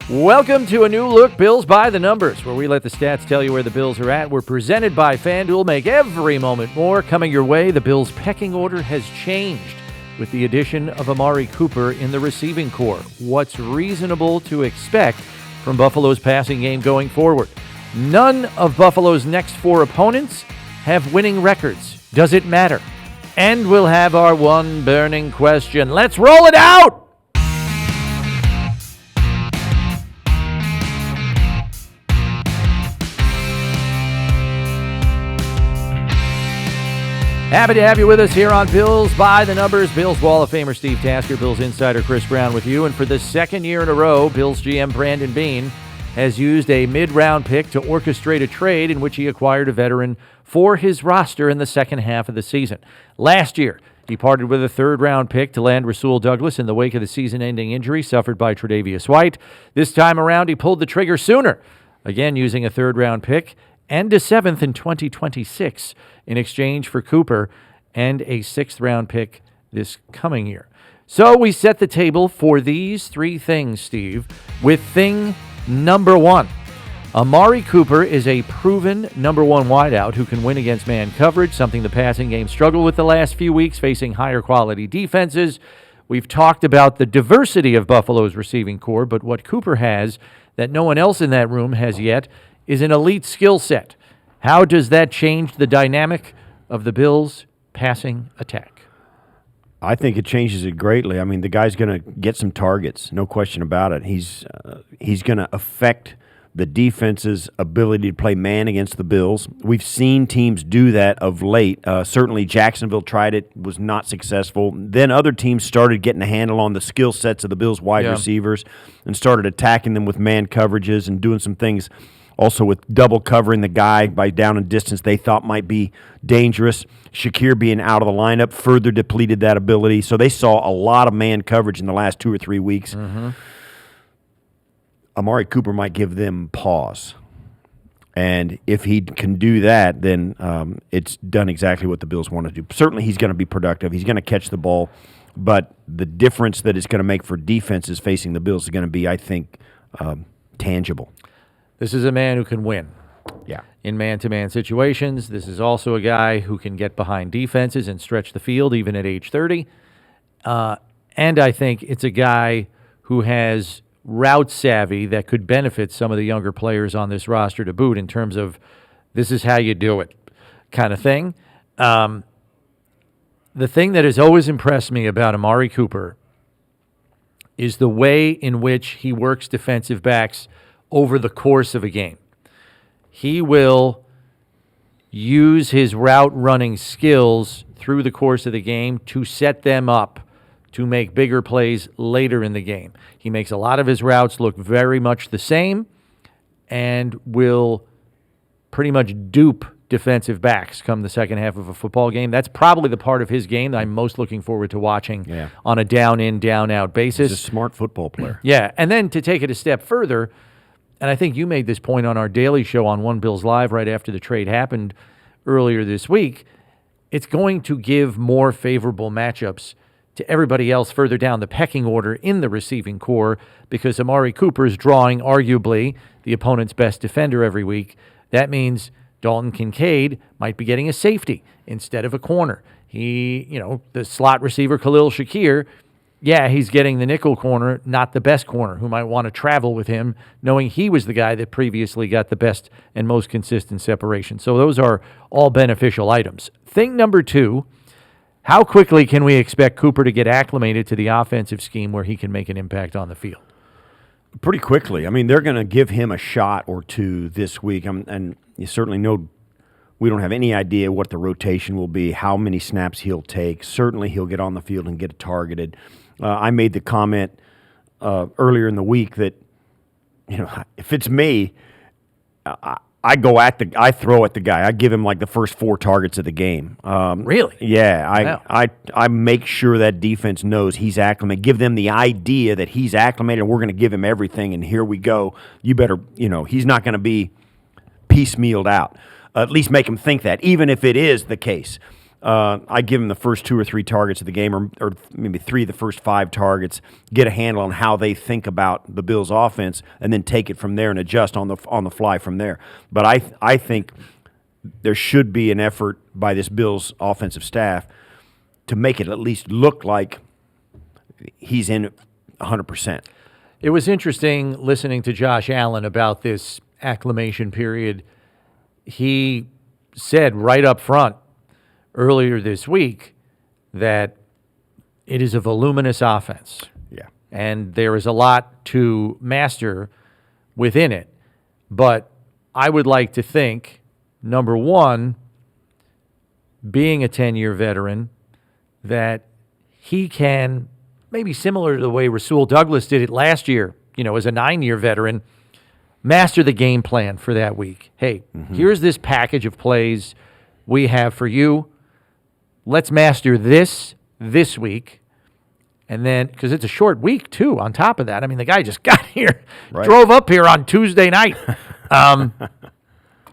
Welcome to a new look, Bills by the Numbers, where we let the stats tell you where the Bills are at. We're presented by FanDuel. Make every moment more. Coming your way, the Bills' pecking order has changed with the addition of Amari Cooper in the receiving corps. What's reasonable to expect from Buffalo's passing game going forward? None of Buffalo's next four opponents have winning records. Does it matter? And we'll have our one burning question. Let's roll it out! Happy to have you with us here on Bills by the Numbers. Bills Wall of Famer Steve Tasker, Bills insider Chris Brown with you. And for the second year in a row, Bills GM Brandon Beane has used a mid-round pick to orchestrate a trade in which he acquired a veteran for his roster in the second half of the season. Last year, he parted with a third-round pick to land Rasul Douglas in the wake of the season-ending injury suffered by Tre'Davious White. This time around, he pulled the trigger sooner, again using a third-round pick and a seventh in 2026 in exchange for Cooper and a sixth-round pick this coming year. So we set the table for these three things, Steve, with thing number one. Amari Cooper is a proven number one wideout who can win against man coverage, something the passing game struggled with the last few weeks, facing higher quality defenses. We've talked about the diversity of Buffalo's receiving corps, but what Cooper has that no one else in that room has yet is an elite skill set. How does that change the dynamic of the Bills' passing attack? I think it changes it greatly. I mean, the guy's going to get some targets, no question about it. He's going to affect the defense's ability to play man against the Bills. We've seen teams do that of late. Certainly Jacksonville tried it, was not successful. Then other teams started getting a handle on the skill sets of the Bills' wide receivers and started attacking them with man coverages and doing some things also with double covering the guy by down and distance they thought might be dangerous. Shakir being out of the lineup further depleted that ability. So they saw a lot of man coverage in the last 2 or 3 weeks. Mm-hmm. Amari Cooper might give them pause. And if he can do that, then it's done exactly what the Bills want to do. Certainly he's going to be productive. He's going to catch the ball. But the difference that it's going to make for defenses facing the Bills is going to be, I think, tangible. This is a man who can win. Yeah. In man-to-man situations. This is also a guy who can get behind defenses and stretch the field even at age 30. And I think it's a guy who has route savvy that could benefit some of the younger players on this roster to boot in terms of this is how you do it kind of thing. The thing that has always impressed me about Amari Cooper is the way in which he works defensive backs over the course of a game. He will use his route running skills through the course of the game to set them up to make bigger plays later in the game. He makes a lot of his routes look very much the same and will pretty much dupe defensive backs come the second half of a football game. That's probably the part of his game that I'm most looking forward to watching on a down-in, down-out basis. He's a smart football player. Yeah, and then to take it a step further, and I think you made this point on our daily show on One Bills Live right after the trade happened earlier this week, it's going to give more favorable matchups to everybody else further down the pecking order in the receiving corps because Amari Cooper is drawing arguably the opponent's best defender every week. That means Dalton Kincaid might be getting a safety instead of a corner. The slot receiver Khalil Shakir, he's getting the nickel corner, not the best corner, who might want to travel with him, knowing he was the guy that previously got the best and most consistent separation. So those are all beneficial items. Thing number two, how quickly can we expect Cooper to get acclimated to the offensive scheme where he can make an impact on the field? Pretty quickly. I mean, they're going to give him a shot or two this week. And you certainly know we don't have any idea what the rotation will be, how many snaps he'll take. Certainly he'll get on the field and get targeted. I made the comment earlier in the week that, if it's me, I throw at the guy. I give him like the first 4 targets of the game. Really? Yeah. I make sure that defense knows he's acclimated. Give them the idea that he's acclimated and we're going to give him everything and here we go. You better, he's not going to be piecemealed out. At least make him think that, even if it is the case. I give him the first 2 or 3 targets of the game, or maybe 3 of the first 5 targets, get a handle on how they think about the Bills' offense, and then take it from there and adjust on the fly from there. But I think there should be an effort by this Bills offensive staff to make it at least look like he's in 100%. It was interesting listening to Josh Allen about this acclimation period. He said right up front earlier this week that it is a voluminous offense. Yeah. And there is a lot to master within it. But I would like to think, number one, being a 10-year veteran, that he can, maybe similar to the way Rasul Douglas did it last year, as a 9-year veteran, master the game plan for that week. Hey, here's this package of plays we have for you. Let's master this week. And then, because it's a short week, too, on top of that. I mean, the guy just got here, right. Drove up here on Tuesday night.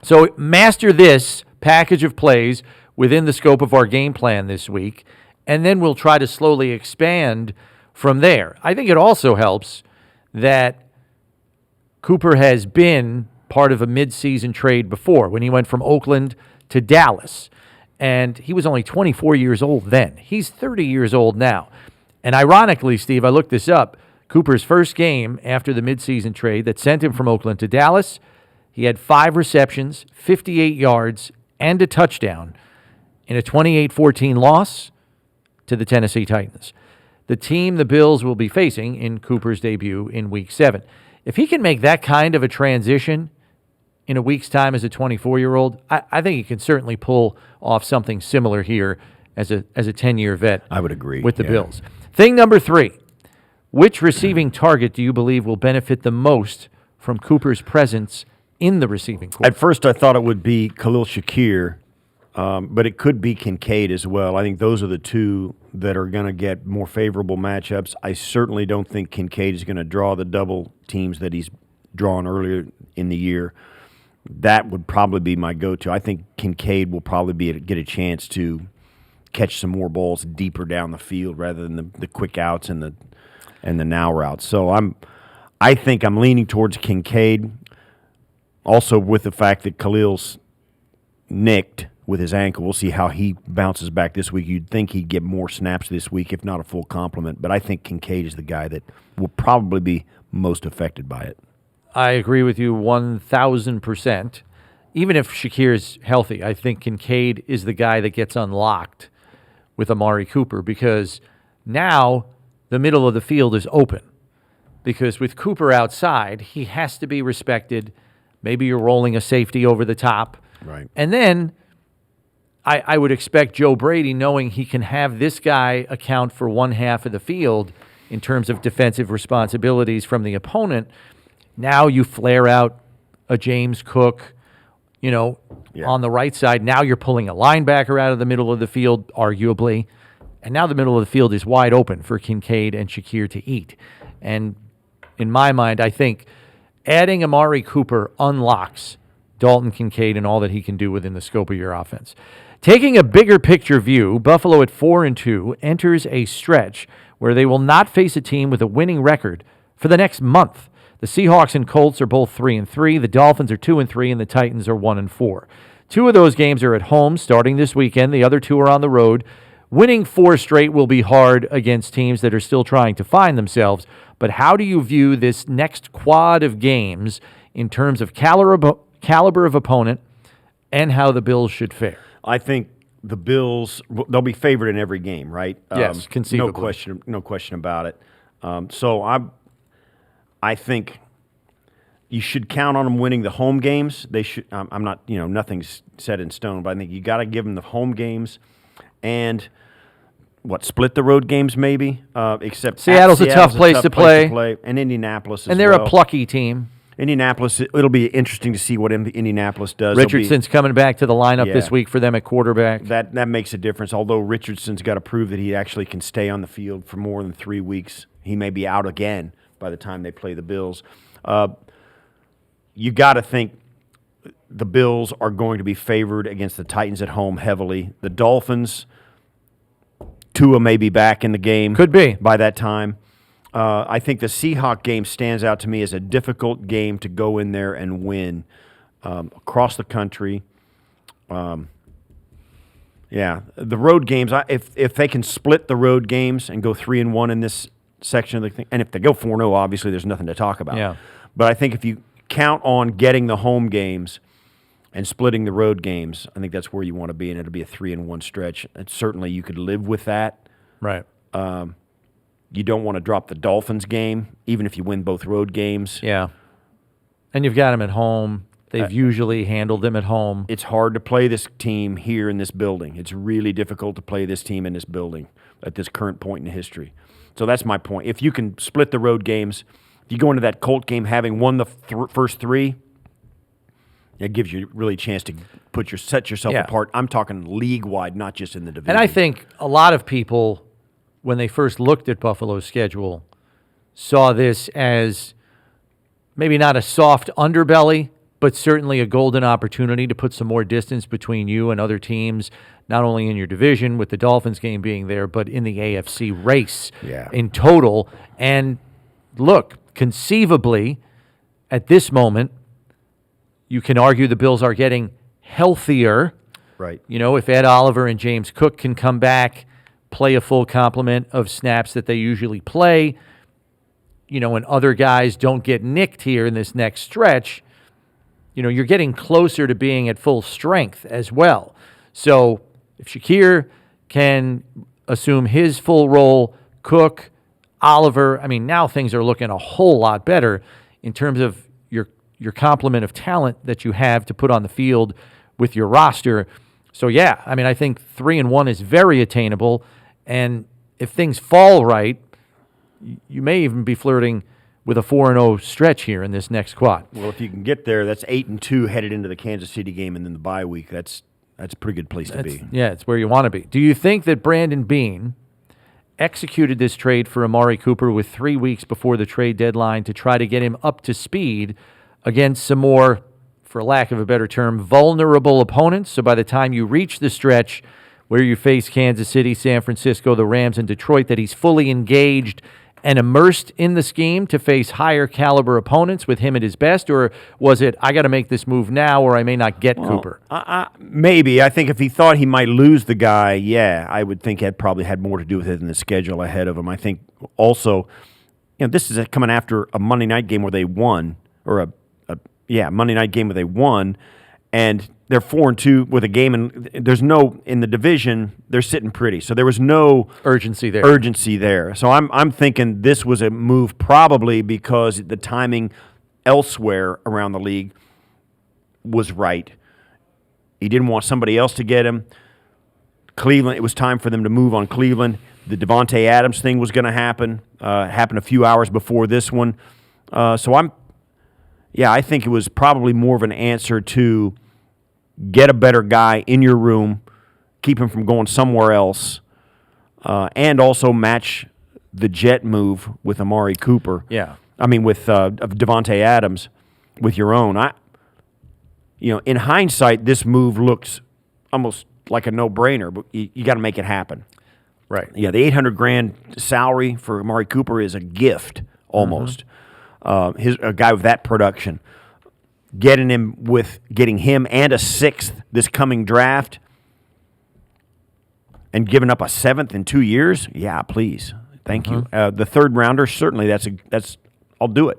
So master this package of plays within the scope of our game plan this week, and then we'll try to slowly expand from there. I think it also helps that Cooper has been part of a midseason trade before when he went from Oakland to Dallas. And he was only 24 years old then. He's 30 years old now. And ironically, Steve, I looked this up. Cooper's first game after the midseason trade that sent him from Oakland to Dallas, he had 5 receptions, 58 yards, and a touchdown in a 28-14 loss to the Tennessee Titans, the team the Bills will be facing in Cooper's debut in Week 7. If he can make that kind of a transition in a week's time as a 24-year-old, I think he can certainly pull off something similar here as a 10-year vet. I would agree with the Bills. Thing number 3, which receiving target do you believe will benefit the most from Cooper's presence in the receiving corps? At first, I thought it would be Khalil Shakir, but it could be Kincaid as well. I think those are the two that are going to get more favorable matchups. I certainly don't think Kincaid is going to draw the double teams that he's drawn earlier in the year. That would probably be my go-to. I think Kincaid will probably get a chance to catch some more balls deeper down the field rather than the quick outs and the now routes. So I think I'm leaning towards Kincaid. Also, with the fact that Khalil's nicked with his ankle, we'll see how he bounces back this week. You'd think he'd get more snaps this week, if not a full complement. But I think Kincaid is the guy that will probably be most affected by it. I agree with you 1,000%. Even if Shakir's healthy, I think Kincaid is the guy that gets unlocked with Amari Cooper, because now the middle of the field is open. Because with Cooper outside, he has to be respected. Maybe you're rolling a safety over the top. Right. And then I would expect Joe Brady, knowing he can have this guy account for one half of the field in terms of defensive responsibilities from the opponent. Now you flare out a James Cook, on the right side. Now you're pulling a linebacker out of the middle of the field, arguably. And now the middle of the field is wide open for Kincaid and Shakir to eat. And in my mind, I think adding Amari Cooper unlocks Dalton Kincaid and all that he can do within the scope of your offense. Taking a bigger picture view, Buffalo at 4-2 enters a stretch where they will not face a team with a winning record for the next month. The Seahawks and Colts are both 3-3. The Dolphins are 2-3, and the Titans are 1-4. 2 of those games are at home starting this weekend. The other 2 are on the road. Winning 4 straight will be hard against teams that are still trying to find themselves. But how do you view this next quad of games in terms of caliber of opponent and how the Bills should fare? I think the Bills, they'll be favored in every game, right? Yes, conceivably. No question about it. So I think you should count on them winning the home games. They should. I'm not, nothing's set in stone, but I think you got to give them the home games and split the road games maybe. Except Seattle's a tough place to play, and Indianapolis as well. And they're a plucky team. Indianapolis, it'll be interesting to see what Indianapolis does. Richardson's coming back to the lineup this week for them at quarterback. That makes a difference, although Richardson's got to prove that he actually can stay on the field for more than 3 weeks. He may be out again by the time they play the Bills. You got to think the Bills are going to be favored against the Titans at home heavily. The Dolphins, Tua may be back in the game. Could be. By that time. I think the Seahawks game stands out to me as a difficult game to go in there and win across the country. Yeah, the road games, if they can split the road games and go 3-1 in this section of the thing, and if they go 4-0, obviously there's nothing to talk about. Yeah. But I think if you count on getting the home games and splitting the road games, I think that's where you want to be, and it'll be a 3-1 stretch. And certainly you could live with that. Right. You don't want to drop the Dolphins game, even if you win both road games. Yeah. And you've got them at home. They've usually handled them at home. It's hard to play this team here in this building. It's really difficult to play this team in this building at this current point in history. So that's my point. If you can split the road games, if you go into that Colt game having won the first three, it gives you really a chance to set yourself apart. I'm talking league-wide, not just in the division. And I think a lot of people, when they first looked at Buffalo's schedule, saw this as maybe not a soft underbelly, but certainly a golden opportunity to put some more distance between you and other teams, not only in your division with the Dolphins game being there, but in the AFC race in total. And look, conceivably, at this moment, you can argue the Bills are getting healthier. Right. You know, if Ed Oliver and James Cook can come back, play a full complement of snaps that they usually play, you know, and other guys don't get nicked here in this next stretch, you know, you're getting closer to being at full strength as well. So if Shakir can assume his full role, Cook, Oliver, I mean, now things are looking a whole lot better in terms of your complement of talent that you have to put on the field with your roster. So, yeah, I mean, I think 3-1 is very attainable. And if things fall right, you may even be flirting with a 4-0 stretch here in this next quad. Well, if you can get there, that's 8-2 headed into the Kansas City game and then the bye week. That's a pretty good place to be. Yeah, it's where you want to be. Do you think that Brandon Beane executed this trade for Amari Cooper with 3 weeks before the trade deadline to try to get him up to speed against some more, for lack of a better term, vulnerable opponents? So by the time you reach the stretch where you face Kansas City, San Francisco, the Rams, and Detroit, that he's fully engaged and immersed in the scheme to face higher caliber opponents with him at his best? Or was it, I got to make this move now or I may not get Cooper? Maybe. I think if he thought he might lose the guy, I would think it probably had more to do with it than the schedule ahead of him. I think also, you know, this is coming after a Monday night game where they won, or Monday night game where they won, and they're 4-2 with a game, and there's no, in the division, they're sitting pretty. So there was no urgency there. So I'm thinking this was a move probably because the timing elsewhere around the league was right. He didn't want somebody else to get him. Cleveland, it was time for them to move on Cleveland. The Devontae Adams thing was going to happen. Happened a few hours before this one. I think it was probably more of an answer to get a better guy in your room, keep him from going somewhere else, and also match the jet move with Amari Cooper. Yeah. I mean, with Devontae Adams, with your own. In hindsight, this move looks almost like a no-brainer, but you got to make it happen. Right. Yeah, the $800,000 salary for Amari Cooper is a gift almost. A guy with that production. Getting him and a sixth this coming draft and giving up a seventh in 2 years, yeah, please, thank you. The third rounder, certainly I'll do it.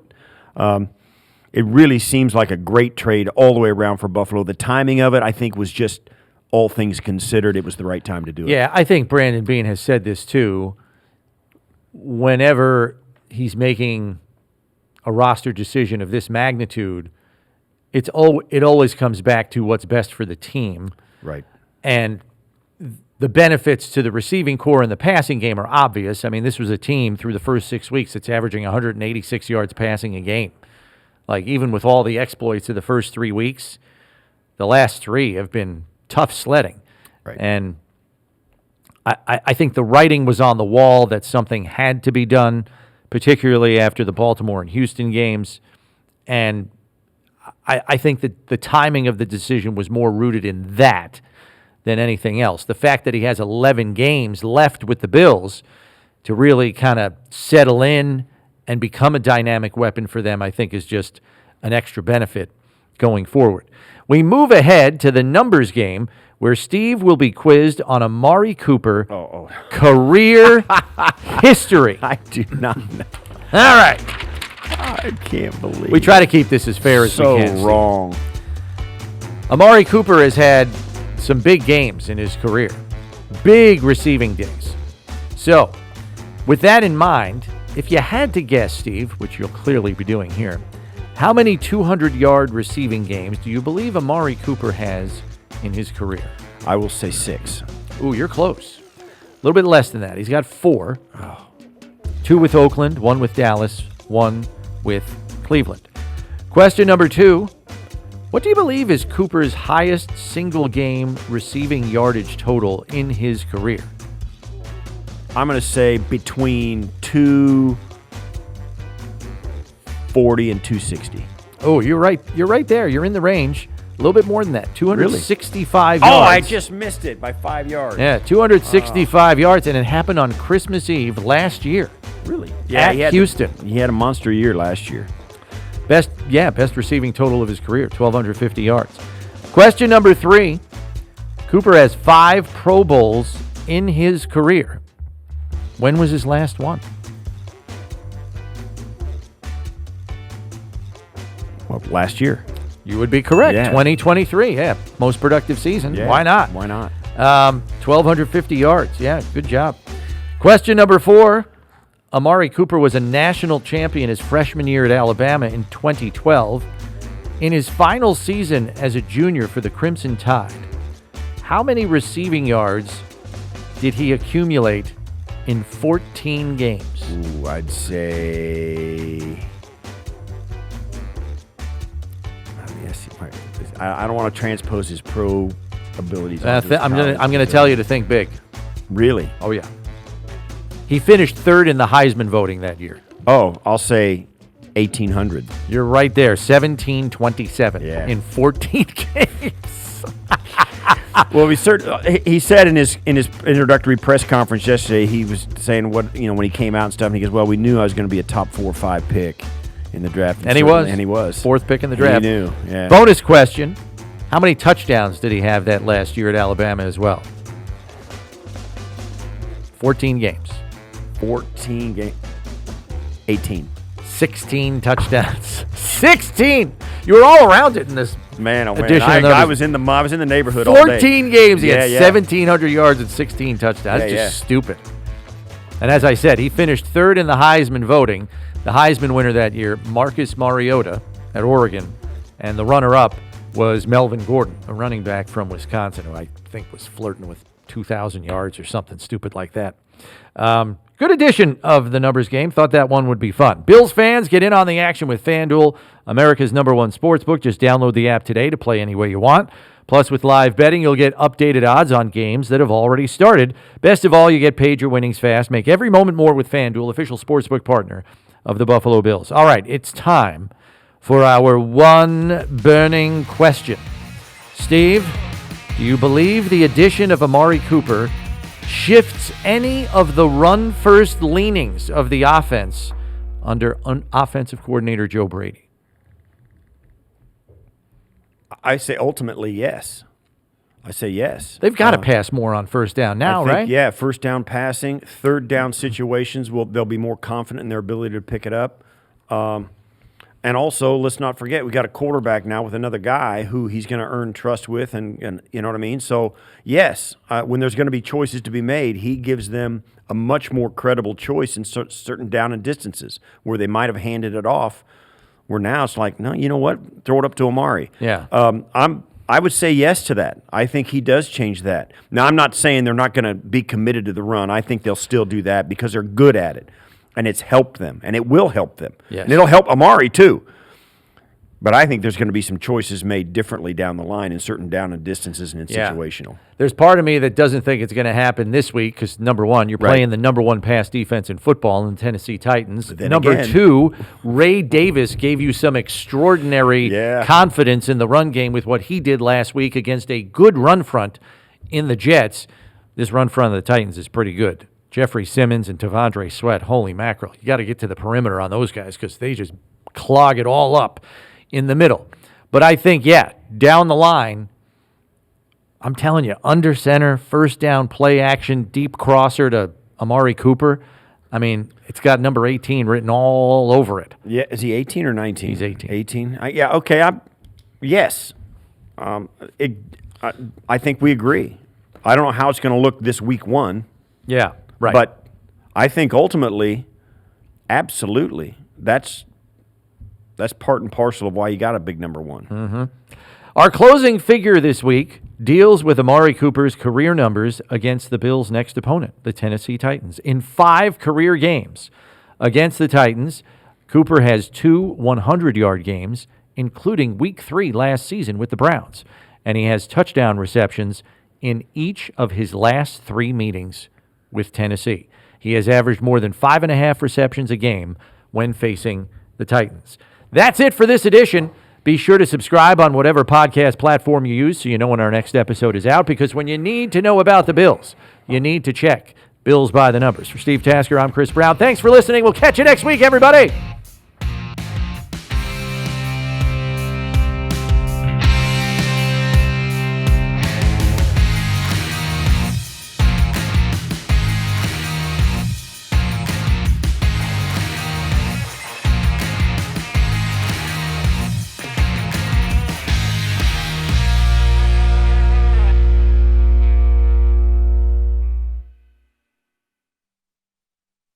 It really seems like a great trade all the way around for Buffalo. The timing of it, I think, was just, all things considered, it was the right time to do it. Yeah, I think Brandon Beane has said this too. Whenever he's making a roster decision of this magnitude, it always comes back to what's best for the team. Right. And the benefits to the receiving core and the passing game are obvious. I mean, this was a team through the first 6 weeks that's averaging 186 yards passing a game. Like, even with all the exploits of the first 3 weeks, the last three have been tough sledding. Right. And I think the writing was on the wall that something had to be done, particularly after the Baltimore and Houston games. And I think that the timing of the decision was more rooted in that than anything else. The fact that he has 11 games left with the Bills to really kind of settle in and become a dynamic weapon for them, I think is just an extra benefit going forward. We move ahead to the numbers game where Steve will be quizzed on Amari Cooper career history. I do not know. All right. I can't believe We try to keep this as fair as we can. So wrong. Amari Cooper has had some big games in his career. Big receiving days. So, with that in mind, if you had to guess, Steve, which you'll clearly be doing here, how many 200-yard receiving games do you believe Amari Cooper has in his career? I will say 6. Ooh, you're close. A little bit less than that. He's got 4. 2 with Oakland, 1 with Dallas, 1 with Cleveland. Question number 2. What do you believe is Cooper's highest single-game receiving yardage total in his career? I'm going to say between 240 and 260. Oh, you're right. You're right there. You're in the range. A little bit more than that. 265 Really? yards. Oh, I just missed it by 5 yards. Yeah, 265 yards, and it happened on Christmas Eve last year. Really? Yeah, At Houston. He had a monster year last year. Best receiving total of his career, 1,250 yards. Question number 3. Cooper has 5 Pro Bowls in his career. When was his last one? Well, last year. You would be correct. Yeah. 2023, yeah. Most productive season. Yeah. Why not? Why not? 1,250 yards. Yeah, good job. Question number 4. Amari Cooper was a national champion his freshman year at Alabama in 2012. In his final season as a junior for the Crimson Tide, how many receiving yards did he accumulate in 14 games? Ooh, I'd say... I don't want to transpose his pro abilities. I'm gonna tell you to think big. Really? Oh yeah. He finished 3rd in the Heisman voting that year. Oh, I'll say 1,800. You're right there, 1727 in 14 games. Well, he said in his introductory press conference yesterday, he was saying when he came out and stuff, and he goes, "Well, we knew I was going to be a top 4 or 5 pick in the draft." And he was. 4th pick in the draft. He knew. Yeah. Bonus question: how many touchdowns did he have that last year at Alabama as well? 14 games. 14 games. 18. 16 touchdowns. 16. You were all around it in this man. Oh man, edition. I was in the neighborhood all day. 14 games. He had 1,700 yards and 16 touchdowns. That's just stupid. And as I said, he finished 3rd in the Heisman voting. The Heisman winner that year, Marcus Mariota at Oregon, and the runner-up was Melvin Gordon, a running back from Wisconsin, who I think was flirting with 2,000 yards or something stupid like that. Good edition of the numbers game. Thought that one would be fun. Bills fans, get in on the action with FanDuel, America's #1 sportsbook. Just download the app today to play any way you want. Plus, with live betting, you'll get updated odds on games that have already started. Best of all, you get paid your winnings fast. Make every moment more with FanDuel, official sportsbook partner of the Buffalo Bills. All right, it's time for our one burning question. Steve, do you believe the addition of Amari Cooper shifts any of the run-first leanings of the offense under offensive coordinator Joe Brady? I say ultimately yes. I say yes. They've got to pass more on first down now, right? Yeah, first down passing, third down situations, they'll be more confident in their ability to pick it up. And also, let's not forget, we got a quarterback now with another guy who he's going to earn trust with, and you know what I mean? So, yes, when there's going to be choices to be made, he gives them a much more credible choice in certain down and distances where they might have handed it off, where now it's like, no, you know what? Throw it up to Amari. Yeah. I would say yes to that. I think he does change that. Now, I'm not saying they're not going to be committed to the run. I think they'll still do that because they're good at it. And it's helped them, and it will help them. Yes. And it'll help Amari, too. But I think there's going to be some choices made differently down the line in certain down and distances and in situational. There's part of me that doesn't think it's going to happen this week because, number one, you're playing the number one pass defense in football in the Tennessee Titans. Number two, Ray Davis gave you some extraordinary confidence in the run game with what he did last week against a good run front in the Jets. This run front of the Titans is pretty good. Jeffrey Simmons and Tavondre Sweat, holy mackerel. You got to get to the perimeter on those guys because they just clog it all up in the middle. But I think, down the line, I'm telling you, under center, first down, play action, deep crosser to Amari Cooper. I mean, it's got number 18 written all over it. Yeah, is he 18 or 19? He's 18. 18? Okay. Yes. I think we agree. I don't know how it's going to look this week one. Yeah, right. But I think ultimately, absolutely, that's part and parcel of why you got a big number one. Mm-hmm. Our closing figure this week deals with Amari Cooper's career numbers against the Bills' next opponent, the Tennessee Titans. In 5 career games against the Titans, Cooper has 2 100-yard games, including Week 3 last season with the Browns, and he has touchdown receptions in each of his last 3 meetings with Tennessee. He has averaged more than 5.5 receptions a game when facing the Titans. That's it for this edition. Be sure to subscribe on whatever podcast platform you use so you know when our next episode is out, because when you need to know about the Bills, you need to check Bills by the Numbers. For Steve Tasker, I'm Chris Brown. Thanks for listening. We'll catch you next week, everybody.